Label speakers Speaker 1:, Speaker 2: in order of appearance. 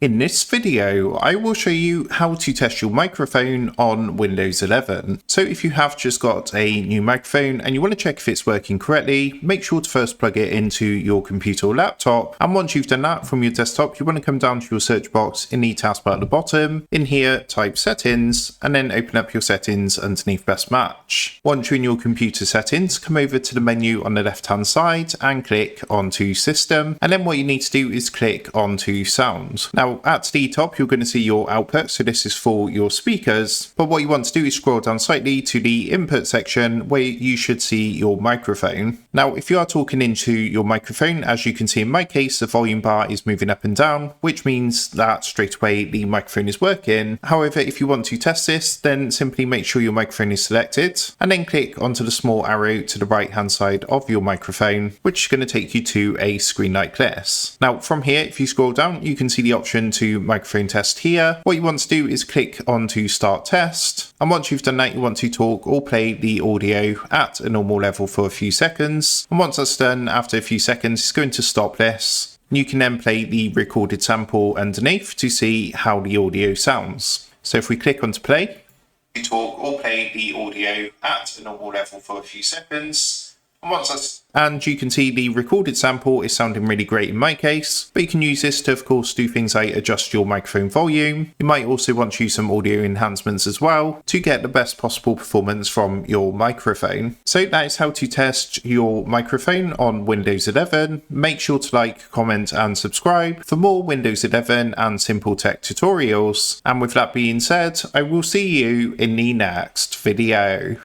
Speaker 1: In this video, I will show you how to test your microphone on Windows 11. So if you have just got a new microphone and you want to check if it's working correctly, make sure to first plug it into your computer or laptop. And once you've done that from your desktop, you want to come down to your search box in the taskbar at the bottom. In here, type settings and then open up your settings underneath best match. Once you're in your computer settings, come over to the menu on the left hand side and click onto system. And then what you need to do is click onto sound. Now at the top, you're going to see your output. So this is for your speakers. But what you want to do is scroll down slightly to the input section where you should see your microphone. Now, if you are talking into your microphone, as you can see in my case, the volume bar is moving up and down, which means that straight away the microphone is working. However, if you want to test this, then simply make sure your microphone is selected and then click onto the small arrow to the right hand side of your microphone, which is going to take you to a screen like this. Now, from here, if you scroll down, you can see the option to microphone test here. What you want to do is click on to start test. And once you've done that, you want to talk or play the audio at a normal level for a few seconds. And once that's done, after a few seconds, it's going to stop this. You can then play the recorded sample underneath to see how the audio sounds. So if we click on to play, you talk or play the audio at a normal level for a few seconds. And you can see the recorded sample is sounding really great in my case, but you can use this to of course do things like adjust your microphone volume. You might also want to use some audio enhancements as well to get the best possible performance from your microphone. So that is how to test your microphone on Windows 11. Make sure to like, comment and subscribe for more Windows 11 and simple tech tutorials. And with that being said, I will see you in the next video.